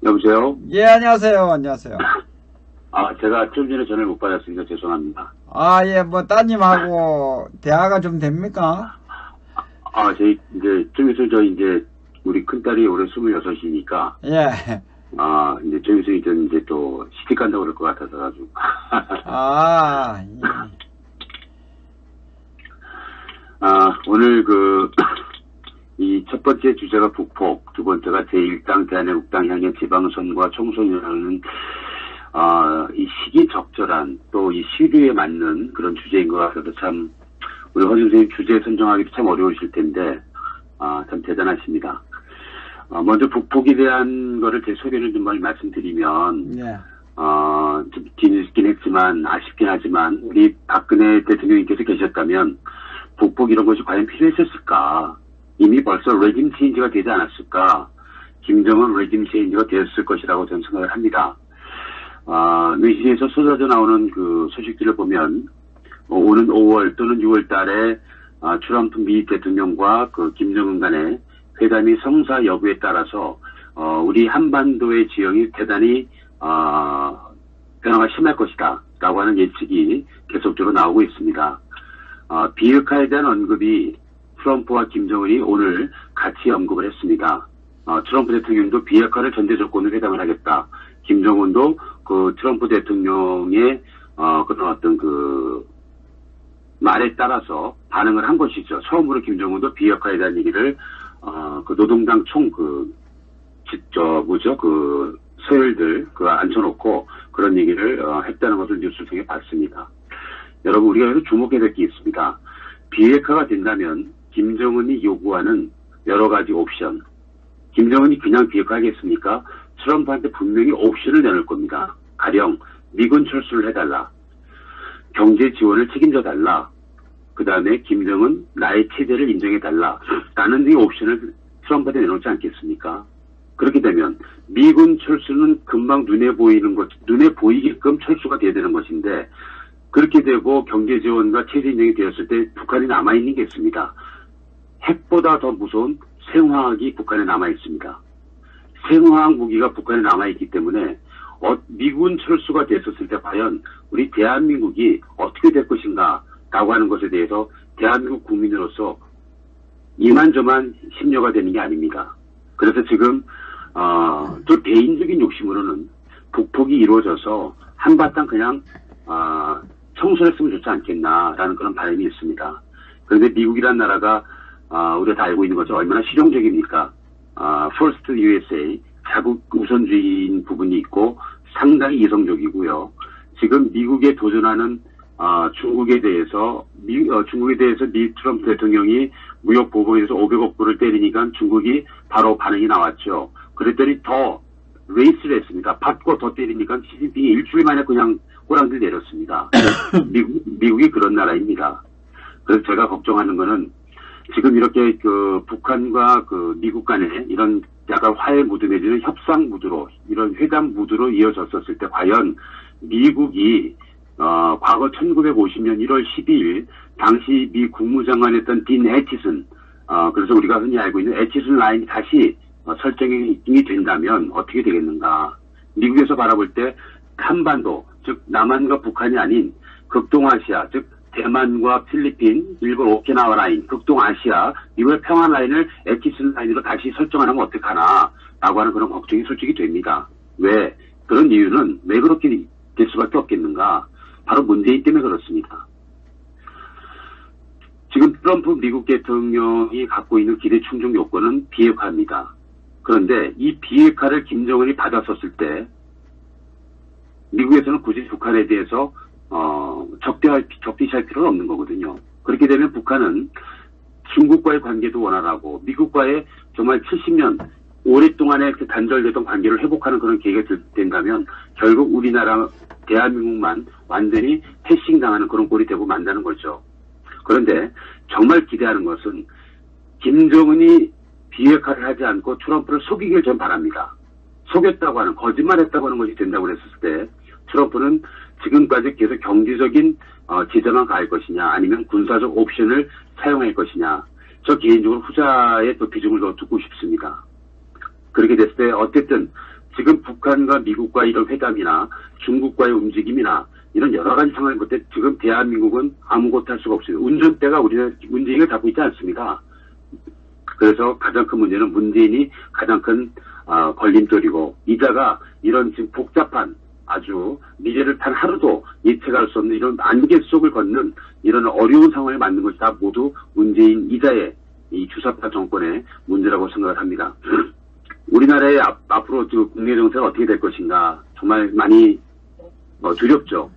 여보세요? 예, 안녕하세요. 안녕하세요. 제가 좀 전에 전화를 못 받았으니까 죄송합니다. 예, 뭐, 따님하고 대화가 좀 됩니까? 좀 있으면 이제, 우리 큰딸이 올해 26이니까, 예. 이제 좀 있으면 이제 또 시집 간다고 그럴 것 같아서 가지고. 예. 오늘 이 첫 번째 주제가 북폭, 두 번째가 제1당 대한애국당 향해 지방선거와 총선이라는 이 시기적절한 또 이 시류에 맞는 그런 주제인 것 같아서 참 우리 허 선생님 주제 선정하기도 참 어려우실 텐데 참 대단하십니다. 먼저 북폭에 대한 거를 제 소견을 좀 말씀드리면 예. 좀 뒤늦긴 했지만 아쉽긴 하지만 우리 박근혜 대통령님께서 계셨다면 북폭 이런 것이 과연 필요했었을까? 이미 벌써 레짐 체인지가 되지 않았을까? 김정은 레짐 체인지가 되었을 것이라고 저는 생각을 합니다. 외신에서 쏟아져 나오는 그 소식들을 보면 오는 5월 또는 6월 달에 트럼프 미 대통령과 그 김정은 간의 회담이 성사 여부에 따라서 우리 한반도의 지형이 대단히 변화가 심할 것이다 라고 하는 예측이 계속적으로 나오고 있습니다. 비핵화에 대한 언급이 트럼프와 김정은이 오늘 같이 언급을 했습니다. 트럼프 대통령도 비핵화를 전제 조건으로 회담을 하겠다. 김정은도 그 트럼프 대통령의 그런 어떤 그 말에 따라서 반응을 한 것이죠. 처음으로 김정은도 비핵화에 대한 얘기를 그 노동당 서열들 앉혀놓고 그런 얘기를 했다는 것을 뉴스를 통해 봤습니다. 여러분 우리가 여기서 주목해야 될 게 있습니다. 비핵화가 된다면 김정은이 요구하는 여러 가지 옵션. 김정은이 그냥 비핵화하겠습니까? 트럼프한테 분명히 옵션을 내놓을 겁니다. 가령 미군 철수를 해달라. 경제 지원을 책임져달라. 그 다음에 김정은 나의 체제를 인정해달라. 라는 이 옵션을 트럼프한테 내놓지 않겠습니까? 그렇게 되면 미군 철수는 금방 눈에 보이게끔 철수가 돼야 되는 것인데 그렇게 되고 경제 지원과 체제 인정이 되었을 때 북한이 남아있는 게 있습니다. 핵보다 더 무서운 생화학이 북한에 남아있습니다. 생화학 무기가 북한에 남아있기 때문에 미군 철수가 됐었을 때 과연 우리 대한민국이 어떻게 될 것인가 라고 하는 것에 대해서 대한민국 국민으로서 이만저만 심려가 되는 게 아닙니다. 그래서 지금 또 개인적인 욕심으로는 북폭이 이루어져서 한바탕 그냥 청소했으면 좋지 않겠나라는 그런 바람이 있습니다. 그런데 미국이란 나라가 우리가 다 알고 있는 거죠. 얼마나 실용적입니까? First USA, 자국 우선주의인 부분이 있고 상당히 이성적이고요. 지금 미국에 도전하는 중국에 대해서 미 트럼프 대통령이 무역 보복에 대해서 500억 불을 때리니까 중국이 바로 반응이 나왔죠. 그랬더니 더 레이스를 했습니다. 받고 더 때리니까 시진핑이 일주일 만에 그냥 호랑이를 내렸습니다. 미국이 그런 나라입니다. 그래서 제가 걱정하는 거는 지금 이렇게 그 북한과 그 미국 간에 이런 약간 화해 무드 내지는 협상 무드로 이런 회담 무드로 이어졌었을 때 과연 미국이 과거 1950년 1월 12일 당시 미 국무장관이었던 딘 애치슨 그래서 우리가 흔히 알고 있는 애치슨 라인이 다시 설정이 된다면 어떻게 되겠는가. 미국에서 바라볼 때 한반도 즉 남한과 북한이 아닌 극동아시아 즉 대만과 필리핀, 일본 오키나와 라인, 극동아시아, 미국의 평화 라인을 애치슨 라인으로 다시 설정하면 어떡하나 라고 하는 그런 걱정이 솔직히 됩니다. 왜? 그런 이유는 왜 그렇게 될 수밖에 없겠는가? 바로 문재인 때문에 그렇습니다. 지금 트럼프 미국 대통령이 갖고 있는 기대 충족 요건은 비핵화입니다. 그런데 이 비핵화를 김정은이 받았었을 때 미국에서는 굳이 북한에 대해서 적대시할 필요는 없는 거거든요. 그렇게 되면 북한은 중국과의 관계도 원활하고 미국과의 정말 70년 오랫동안의 그 단절되던 관계를 회복하는 그런 계기가 된다면 결국 우리나라 대한민국만 완전히 패싱당하는 그런 꼴이 되고 만다는 거죠. 그런데 정말 기대하는 것은 김정은이 비핵화를 하지 않고 트럼프를 속이길 전 바랍니다. 속였다고 하는 거짓말했다고 하는 것이 된다고 했을 때 트럼프는 지금까지 계속 경제적인 제재만 가할 것이냐 아니면 군사적 옵션을 사용할 것이냐 저 개인적으로 후자의 또 비중을 더 두고 싶습니다. 그렇게 됐을 때 어쨌든 지금 북한과 미국과 이런 회담이나 중국과의 움직임이나 이런 여러 가지 상황을 볼 때 지금 대한민국은 아무것도 할 수가 없습니다. 운전대가 우리는 문재인을 잡고 있지 않습니다. 그래서 가장 큰 문제는 문재인이 가장 큰 걸림돌이고, 이자가 이런 지금 복잡한 아주 미래를 단 하루도 예측할 수 없는 이런 안개 속을 걷는 이런 어려운 상황을 만든 것이 다 모두 문재인 이자의 이 주사파 정권의 문제라고 생각을 합니다. 우리나라의 앞으로 국내 정세가 어떻게 될 것인가 정말 많이 두렵죠.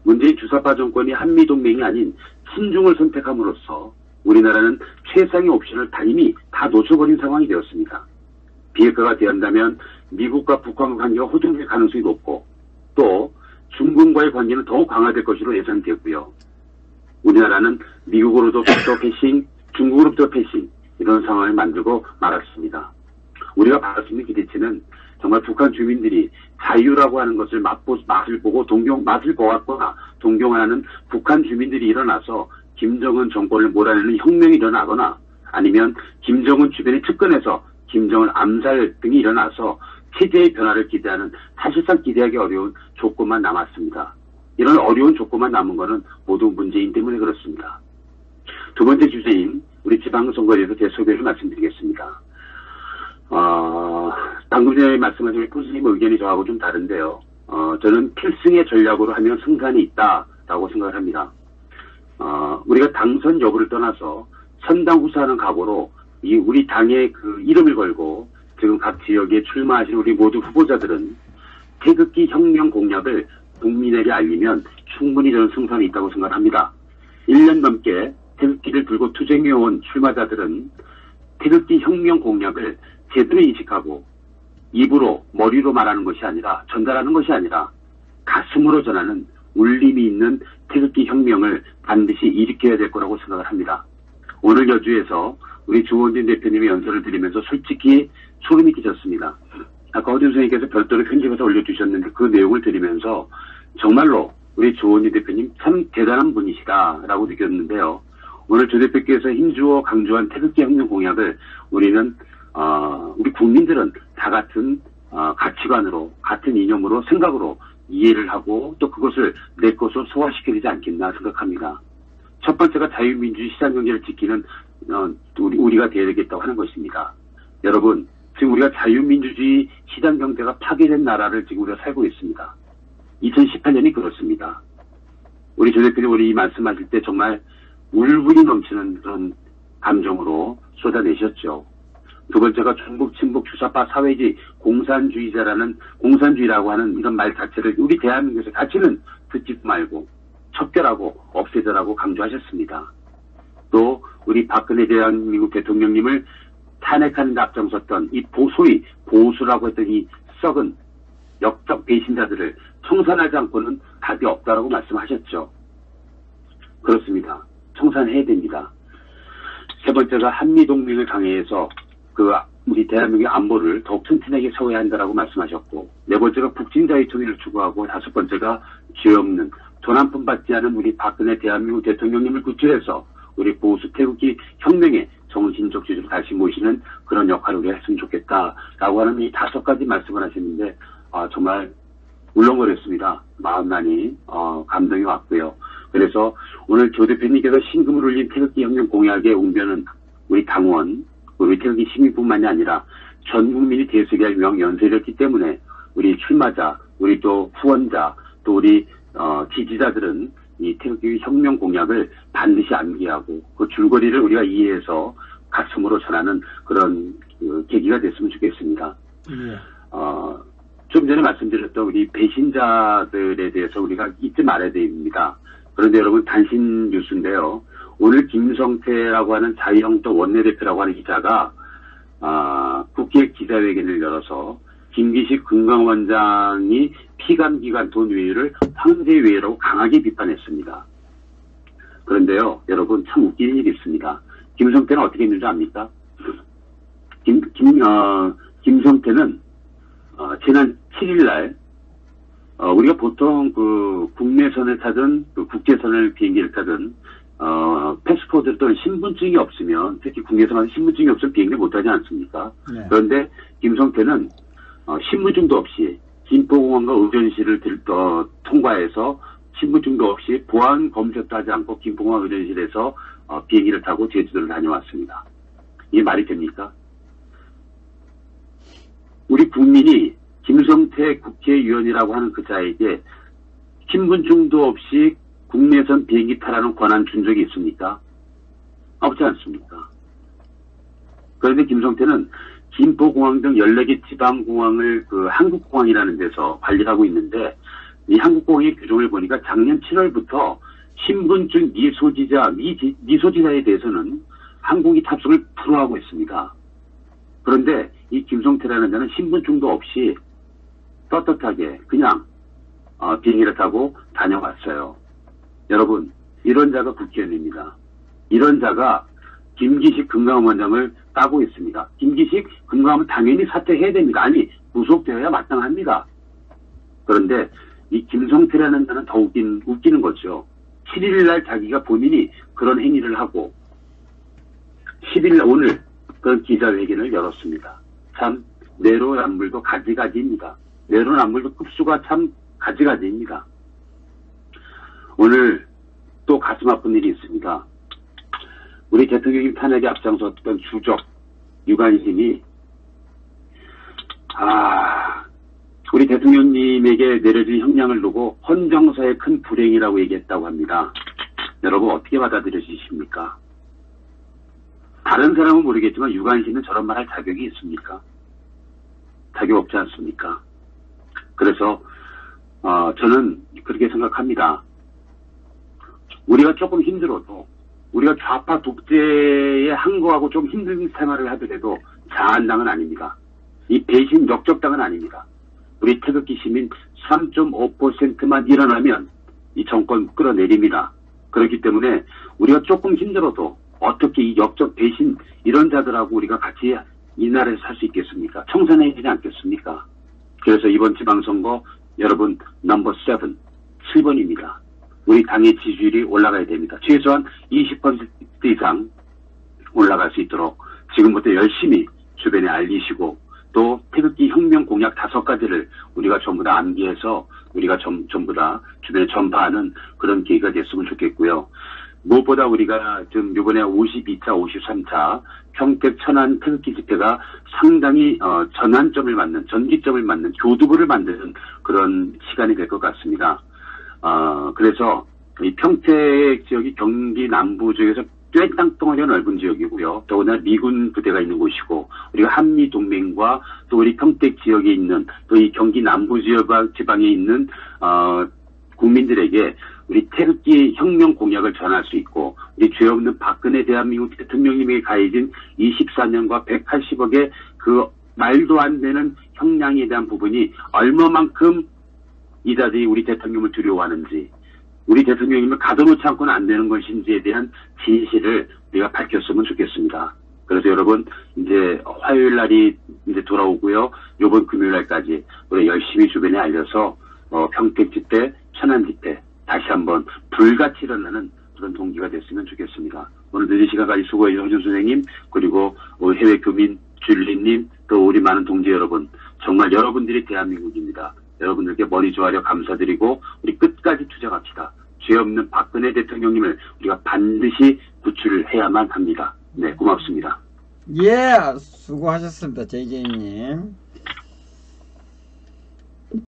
문재인 주사파 정권이 한미동맹이 아닌 친중을 선택함으로써 우리나라는 최상의 옵션을 이미 다 놓쳐버린 상황이 되었습니다. 비핵화가 되한다면 미국과 북한과 관계가 호전될 가능성이 높고, 또 중국과의 관계는 더욱 강화될 것으로 예상되고요. 우리나라는 미국으로부터 패싱, 중국으로부터 패싱, 이런 상황을 만들고 말았습니다. 우리가 바랄 수 있는 기대치는 정말 북한 주민들이 자유라고 하는 것을 맛을 보고 맛을 보았거나 동경하는 북한 주민들이 일어나서 김정은 정권을 몰아내는 혁명이 일어나거나, 아니면 김정은 주변에 측근해서 김정은 암살 등이 일어나서 체제의 변화를 기대하는, 사실상 기대하기 어려운 조건만 남았습니다. 이런 어려운 조건만 남은 것은 모두 문재인 때문에 그렇습니다. 두 번째 주제인 우리 지방선거에 대해서 제 소개를 말씀드리겠습니다. 방금 전에 말씀하신 우리 교수님 의견이 저하고 좀 다른데요. 저는 필승의 전략으로 하면 승산이 있다라고 생각을 합니다. 우리가 당선 여부를 떠나서 선당후사하는 각오로 우리 당의 그 이름을 걸고 지금 각 지역에 출마하신 우리 모두 후보자들은 태극기 혁명 공약을 국민에게 알리면 충분히 저는 승산이 있다고 생각합니다. 1년 넘게 태극기를 들고 투쟁해온 출마자들은 태극기 혁명 공약을 제대로 인식하고 입으로 머리로 말하는 것이 아니라, 전달하는 것이 아니라 가슴으로 전하는 울림이 있는 태극기 혁명을 반드시 일으켜야 될 거라고 생각을 합니다. 오늘 여주에서 우리 주원진 대표님의 연설을 들으면서 솔직히 소름이 끼쳤습니다. 아까 허준 선생님께서 별도로 편집해서 올려주셨는데 그 내용을 들으면서 정말로 우리 주원진 대표님 참 대단한 분이시다라고 느꼈는데요. 오늘 조 대표께서 힘주어 강조한 태극기 혁명 공약을 우리는 우리 국민들은 다 같은 가치관으로, 같은 이념으로, 생각으로 이해를 하고 또 그것을 내 것으로 소화시켜야 되지 않겠나 생각합니다. 첫 번째가 자유민주주의 시장경제를 지키는 우리가 되어야 되겠다고 하는 것입니다. 여러분, 지금 우리가 자유민주주의 시장경제가 파괴된 나라를 지금 우리가 살고 있습니다. 2018년이 그렇습니다. 우리 조 대표님 우리 말씀하실 때 정말 울분이 넘치는 그런 감정으로 쏟아내셨죠. 두 번째가 중국 친북 주사파 사회주의 공산주의라고 하는 이런 말 자체를 우리 대한민국에서 자체는 듣지 말고 척결하고 없애자라고 강조하셨습니다. 또 우리 박근혜 대한민국 대통령님을 탄핵하는 데 앞장섰던 이 소위 보수라고 했던 이 썩은 역적 배신자들을 청산하지 않고는 답이 없다라고 말씀하셨죠. 그렇습니다. 청산해야 됩니다. 세 번째가 한미동맹을 강화해서 우리 대한민국의 안보를 더욱 튼튼하게 세워야 한다라고 말씀하셨고, 네 번째가 북진자의 통일을 추구하고, 다섯 번째가 죄 없는 돈 한 푼 받지 않은 우리 박근혜 대한민국 대통령님을 구출해서 우리 보수 태극기 혁명의 정신적 주주로 다시 모시는 그런 역할을 우리가 했으면 좋겠다라고 하는 이 5가지 말씀을 하셨는데 정말 울렁거렸습니다. 마음만이 감동이 왔고요. 그래서 오늘 조 대표님께서 신금을 울린 태극기 혁명 공약의 웅변은 우리 당원, 우리 태극기 시민뿐만이 아니라 전 국민이 되새겨야 할 명연설이었기 때문에 우리 출마자, 우리 또 후원자, 또 우리 지지자들은 이 태극기 혁명 공약을 반드시 암기하고 그 줄거리를 우리가 이해해서 가슴으로 전하는 그런 계기가 됐으면 좋겠습니다. 예. 좀 전에 말씀드렸던 우리 배신자들에 대해서 우리가 잊지 말아야 됩니다. 그런데 여러분 단신 뉴스인데요. 오늘 김성태라고 하는 자유한국당 원내대표라고 하는 기자가 국회 기자회견을 열어서 김기식 금강원장이 피감기관 돈 외유를 황제외유라고 강하게 비판했습니다. 그런데요, 여러분 참 웃기는 일이 있습니다. 김성태는 어떻게 했는지 압니까? 김성태는 지난 7일날 우리가 보통 국내선을 타든 국제선을 비행기를 타든 패스포드 또는 신분증이 없으면, 특히 국내선 신분증이 없으면 비행기 못하지 않습니까? 네. 그런데 김성태는 신분증도 없이 김포공항과 의전실을 통과해서 신분증도 없이 보안 검색도 하지 않고 김포공항 의전실에서 비행기를 타고 제주도를 다녀왔습니다. 이게 말이 됩니까? 우리 국민이 김성태 국회의원이라고 하는 그 자에게 신분증도 없이 국내선 비행기 타라는 권한 준 적이 있습니까? 없지 않습니까? 그런데 김성태는 김포공항 등 14개 지방공항을 한국공항이라는 데서 관리하고 있는데, 이 한국공항의 규정을 보니까 작년 7월부터 신분증 미소지자에 대해서는 항공기 탑승을 불허하고 있습니다. 그런데 이 김성태라는 자는 신분증도 없이 떳떳하게 그냥 비행기를 타고 다녀왔어요. 여러분, 이런 자가 국회의원입니다. 이런 자가 김기식 금감원장을 따고 있습니다. 김기식 금감원 당연히 사퇴해야 됩니다. 아니, 구속되어야 마땅합니다. 그런데 이 김성태라는 자는 더 웃기는 거죠. 7일날 자기가 본인이 그런 행위를 하고 10일날 오늘 그런 기자회견을 열었습니다. 참 내로남불도 가지가지입니다. 내로남불도 급수가 참 가지가지입니다. 오늘 또 가슴 아픈 일이 있습니다. 우리 대통령님 탄핵에 앞장섰던 주적 유관심이 우리 대통령님에게 내려진 형량을 두고 헌정사의 큰 불행이라고 얘기했다고 합니다. 여러분 어떻게 받아들여지십니까? 다른 사람은 모르겠지만 유관심은 저런 말 할 자격이 있습니까? 자격 없지 않습니까? 그래서 저는 그렇게 생각합니다. 우리가 조금 힘들어도 우리가 좌파 독재에 항거하고 좀 힘든 생활을 하더라도 자한당은 아닙니다. 이 배신 역적당은 아닙니다. 우리 태극기 시민 3.5%만 일어나면 이 정권 끌어내립니다. 그렇기 때문에 우리가 조금 힘들어도 어떻게 이 역적 배신 이런 자들하고 우리가 같이 이 나라에서 살 수 있겠습니까? 청산해야 되지 않겠습니까? 그래서 이번 지방선거 여러분 넘버 7번입니다. 우리 당의 지지율이 올라가야 됩니다. 최소한 20% 이상 올라갈 수 있도록 지금부터 열심히 주변에 알리시고 또 태극기 혁명 공약 5가지를 우리가 전부 다 암기해서 우리가 전부 다 주변에 전파하는 그런 계기가 됐으면 좋겠고요. 무엇보다 우리가 지금 이번에 52차, 53차 평택 천안 태극기 집회가 상당히 전환점을 맞는, 전기점을 맞는, 교두보를 만드는 그런 시간이 될 것 같습니다. 그래서 이 평택 지역이 경기 남부 지역에서 꽤 땅덩어리가 넓은 지역이고요. 더구나 미군 부대가 있는 곳이고 우리가 한미 동맹과 또 우리 평택 지역에 있는 또 이 경기 남부 지방에 있는 국민들에게 우리 태극기 혁명 공약을 전할 수 있고 우리 죄 없는 박근혜 대한민국 대통령님에게 가해진 24년과 180억의 그 말도 안 되는 형량에 대한 부분이 얼마만큼 이자들이 우리 대통령을 두려워하는지 우리 대통령님을 가둬놓지 않고는 안 되는 것인지에 대한 진실을 우리가 밝혔으면 좋겠습니다. 그래서 여러분 이제 화요일 날이 이제 돌아오고요. 이번 금요일 날까지 우리 열심히 주변에 알려서 평택 집회, 천안 집회 다시 한번 불같이 일어나는 그런 동기가 됐으면 좋겠습니다. 오늘 늦은 시간까지 수고해 주신 허준 선생님 그리고 우리 해외 교민 줄리님 또 우리 많은 동지 여러분 정말 여러분들이 대한민국입니다. 여러분들께 머리 조아려 감사드리고 우리 끝까지 투쟁합시다. 죄 없는 박근혜 대통령님을 우리가 반드시 구출해야만 합니다. 네, 고맙습니다. 예, 수고하셨습니다, JJ님.